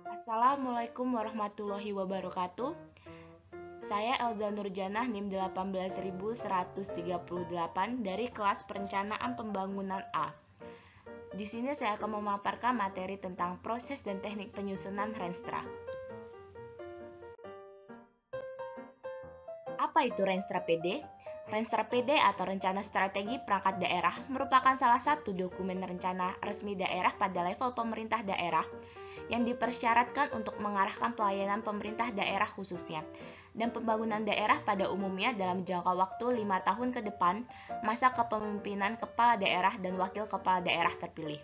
Assalamualaikum warahmatullahi wabarakatuh. Saya Elza Nurjanah NIM 18138 dari kelas Perencanaan Pembangunan A. Di sini saya akan memaparkan materi tentang proses dan teknik penyusunan Renstra. Apa itu Renstra PD? Renstra PD atau Rencana Strategi Perangkat Daerah merupakan salah satu dokumen rencana resmi daerah pada level pemerintah daerah yang dipersyaratkan untuk mengarahkan pelayanan pemerintah daerah khususnya dan pembangunan daerah pada umumnya dalam jangka waktu 5 tahun ke depan masa kepemimpinan kepala daerah dan wakil kepala daerah terpilih.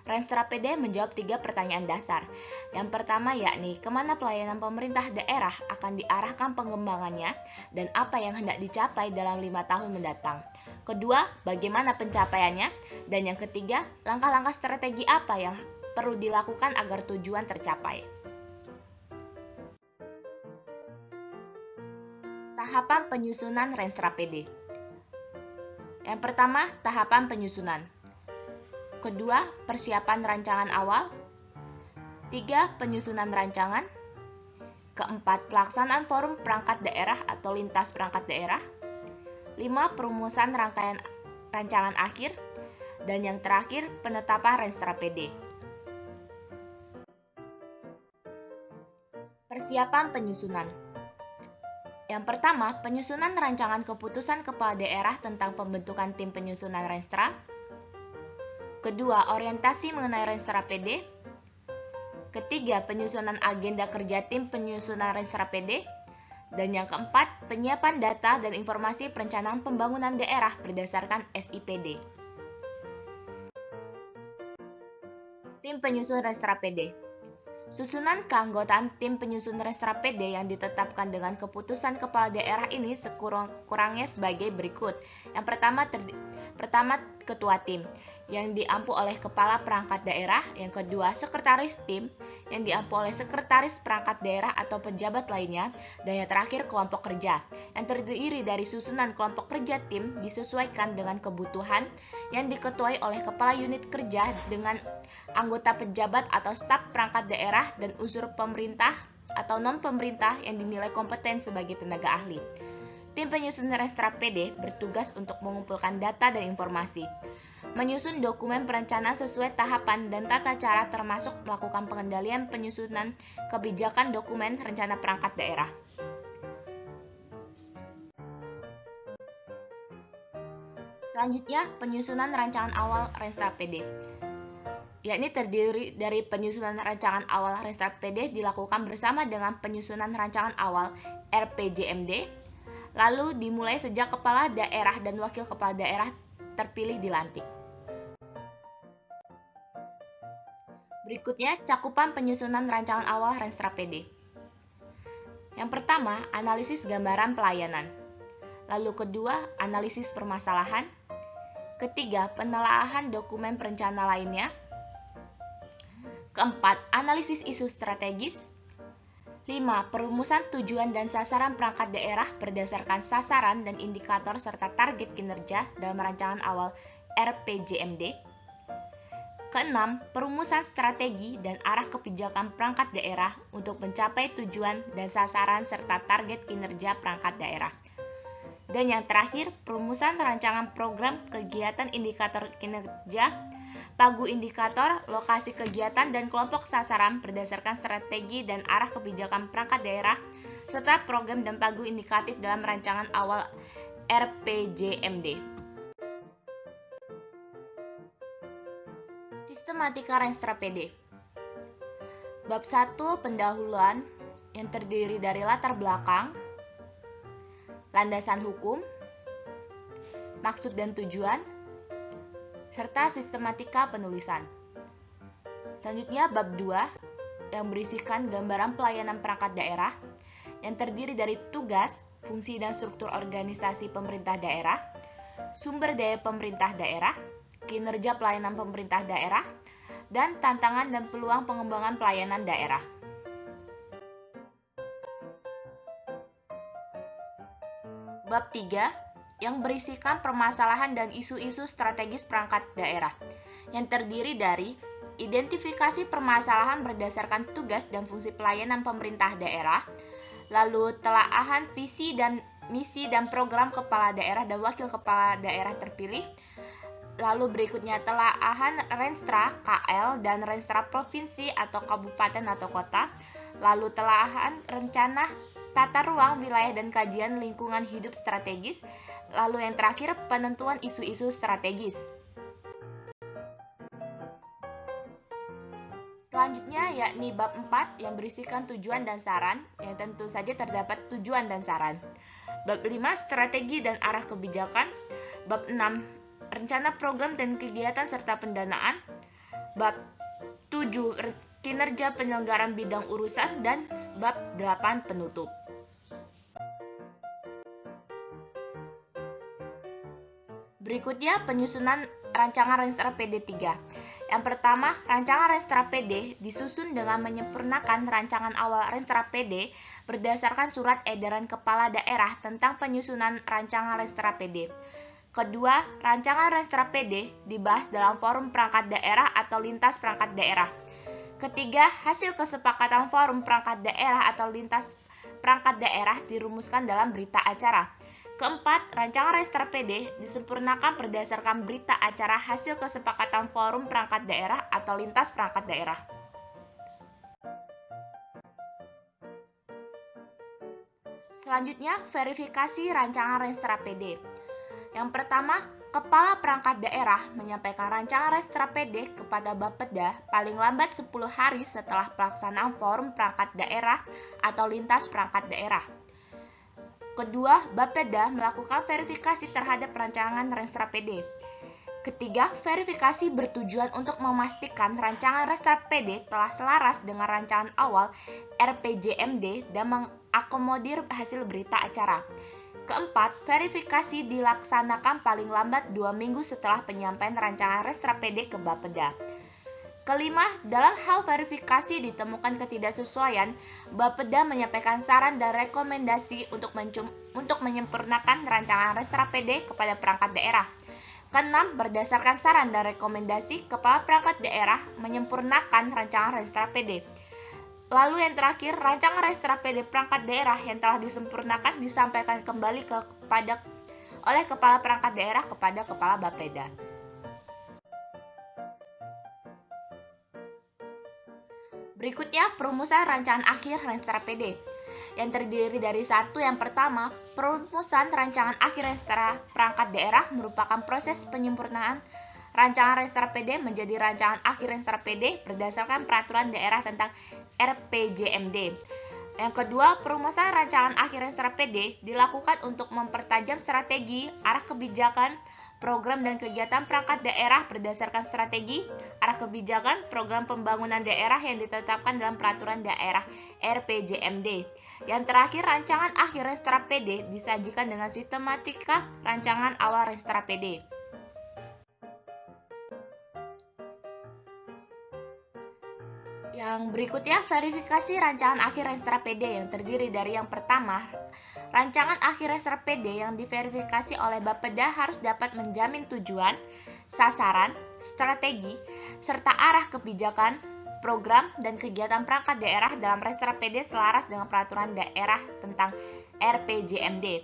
Renstra PD menjawab 3 pertanyaan dasar. Yang pertama yakni kemana pelayanan pemerintah daerah akan diarahkan pengembangannya dan apa yang hendak dicapai dalam 5 tahun mendatang. Kedua, bagaimana pencapaiannya? Dan yang ketiga, langkah-langkah strategi apa yang perlu dilakukan agar tujuan tercapai. Tahapan penyusunan Renstra PD. Yang pertama, tahapan penyusunan. Kedua, persiapan rancangan awal. Tiga, penyusunan rancangan. Keempat, pelaksanaan forum perangkat daerah atau lintas perangkat daerah. 5, perumusan rangkaian rancangan akhir. Dan yang terakhir, penetapan Renstra PD. Persiapan penyusunan. Yang pertama, penyusunan rancangan keputusan kepala daerah tentang pembentukan tim penyusunan Renstra. Kedua, orientasi mengenai Renstra PD. Ketiga, penyusunan agenda kerja tim penyusunan Renstra PD. Dan yang keempat, penyiapan data dan informasi perencanaan pembangunan daerah berdasarkan SIPD. Tim penyusun Renstra PD. Susunan keanggotaan tim penyusun Renstra PD yang ditetapkan dengan keputusan kepala daerah ini sekurang-kurangnya sebagai berikut. Yang pertama, ketua tim yang diampu oleh kepala perangkat daerah. Yang kedua, sekretaris tim yang diampu oleh sekretaris perangkat daerah atau pejabat lainnya. Dan yang terakhir, kelompok kerja yang terdiri dari susunan kelompok kerja tim disesuaikan dengan kebutuhan yang diketuai oleh kepala unit kerja dengan anggota pejabat atau staf perangkat daerah dan unsur pemerintah atau non-pemerintah yang dinilai kompeten sebagai tenaga ahli. Tim penyusun Renstra PD bertugas untuk mengumpulkan data dan informasi, menyusun dokumen perencanaan sesuai tahapan dan tata cara termasuk melakukan pengendalian penyusunan kebijakan dokumen rencana perangkat daerah. Selanjutnya, penyusunan rancangan awal Renstra PD. Yakni terdiri dari penyusunan rancangan awal Renstra PD dilakukan bersama dengan penyusunan rancangan awal RPJMD, lalu dimulai sejak kepala daerah dan wakil kepala daerah terpilih dilantik. Berikutnya, cakupan penyusunan rancangan awal Renstra PD. Yang pertama, analisis gambaran pelayanan. Lalu kedua, analisis permasalahan. Ketiga, penelaahan dokumen perencana lainnya. Keempat, analisis isu strategis. 5. Perumusan tujuan dan sasaran perangkat daerah berdasarkan sasaran dan indikator serta target kinerja dalam rancangan awal RPJMD. Keenam, perumusan strategi dan arah kebijakan perangkat daerah untuk mencapai tujuan dan sasaran serta target kinerja perangkat daerah. Dan yang terakhir, perumusan rancangan program kegiatan indikator kinerja, pagu indikator, lokasi kegiatan, dan kelompok sasaran berdasarkan strategi dan arah kebijakan perangkat daerah, serta program dan pagu indikatif dalam rancangan awal RPJMD. Sistematika Renstra PD. Bab 1, pendahuluan yang terdiri dari latar belakang, landasan hukum, maksud dan tujuan, serta sistematika penulisan. Selanjutnya bab 2 yang berisikan gambaran pelayanan perangkat daerah yang terdiri dari tugas, fungsi dan struktur organisasi pemerintah daerah, sumber daya pemerintah daerah, kinerja pelayanan pemerintah daerah, dan tantangan dan peluang pengembangan pelayanan daerah. Bab 3 yang berisikan permasalahan dan isu-isu strategis perangkat daerah yang terdiri dari identifikasi permasalahan berdasarkan tugas dan fungsi pelayanan pemerintah daerah, lalu telaahan visi dan misi dan program kepala daerah dan wakil kepala daerah terpilih, lalu berikutnya telaahan Renstra KL dan Renstra provinsi atau kabupaten atau kota, lalu telaahan rencana tata ruang wilayah dan kajian lingkungan hidup strategis, lalu yang terakhir penentuan isu-isu strategis. Selanjutnya yakni bab 4 yang berisikan tujuan dan saran, yang tentu saja terdapat tujuan dan saran. Bab 5 strategi dan arah kebijakan. Bab 6 rencana program dan kegiatan serta pendanaan. Bab 7 kinerja penyelenggaraan bidang urusan, dan bab 8 penutup. Berikutnya penyusunan rancangan Renstra PD 3. Yang pertama, rancangan Renstra PD disusun dengan menyempurnakan rancangan awal Renstra PD berdasarkan surat edaran kepala daerah tentang penyusunan rancangan Renstra PD. Kedua, rancangan Renstra PD dibahas dalam forum perangkat daerah atau lintas perangkat daerah. Ketiga, hasil kesepakatan forum perangkat daerah atau lintas perangkat daerah dirumuskan dalam berita acara. Keempat, rancangan Renstra PD disempurnakan berdasarkan berita acara hasil kesepakatan forum perangkat daerah atau lintas perangkat daerah. Selanjutnya, verifikasi rancangan Renstra PD. Yang pertama, Kepala Perangkat Daerah menyampaikan rancangan Renstra PD kepada Bapeda paling lambat 10 hari setelah pelaksanaan forum perangkat daerah atau lintas perangkat daerah. Kedua, Bapeda melakukan verifikasi terhadap rancangan Renstra PD. Ketiga, verifikasi bertujuan untuk memastikan rancangan Renstra PD telah selaras dengan rancangan awal RPJMD dan mengakomodir hasil berita acara. Keempat, verifikasi dilaksanakan paling lambat 2 minggu setelah penyampaian rancangan Renstra PD ke Bapeda. Kelima, dalam hal verifikasi ditemukan ketidaksesuaian, Bapeda menyampaikan saran dan rekomendasi untuk menyempurnakan rancangan Renstra PD kepada perangkat daerah. Keenam, berdasarkan saran dan rekomendasi, Kepala Perangkat Daerah menyempurnakan rancangan Renstra PD. Lalu yang terakhir, rancangan Renstra PD perangkat daerah yang telah disempurnakan disampaikan kembali oleh Kepala Perangkat Daerah kepada Kepala Bapeda. Berikutnya, perumusan rancangan akhir Renstra PD yang terdiri dari yang pertama, perumusan rancangan akhir Renstra perangkat daerah merupakan proses penyempurnaan rancangan Renstra PD menjadi rancangan akhir Renstra PD berdasarkan peraturan daerah tentang RPJMD. Yang kedua, perumusan rancangan akhir Renstra PD dilakukan untuk mempertajam strategi, arah kebijakan, program dan kegiatan perangkat daerah berdasarkan strategi, arah kebijakan, program pembangunan daerah yang ditetapkan dalam peraturan daerah RPJMD. Yang terakhir, rancangan akhir Renstra PD disajikan dengan sistematika rancangan awal Renstra PD. Yang berikutnya, verifikasi rancangan akhir Renstra PD yang terdiri dari yang pertama, rancangan akhir Renstra PD yang diverifikasi oleh Bapeda harus dapat menjamin tujuan, sasaran, strategi, serta arah kebijakan, program, dan kegiatan perangkat daerah dalam Renstra PD selaras dengan peraturan daerah tentang RPJMD.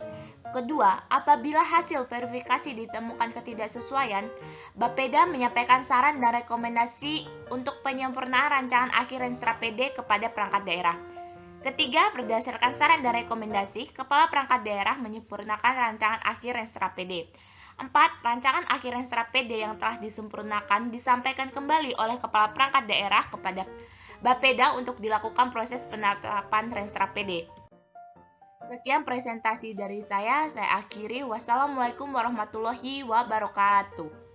Kedua, apabila hasil verifikasi ditemukan ketidaksesuaian, Bapeda menyampaikan saran dan rekomendasi untuk penyempurnaan rancangan akhir Renstra PD kepada perangkat daerah. Ketiga, berdasarkan saran dan rekomendasi, Kepala Perangkat Daerah menyempurnakan rancangan akhir Renstra PD. 4. Rancangan akhir Renstra PD yang telah disempurnakan disampaikan kembali oleh Kepala Perangkat Daerah kepada Bapeda untuk dilakukan proses penetapan Renstra PD. Sekian presentasi dari saya akhiri. Wassalamualaikum warahmatullahi wabarakatuh.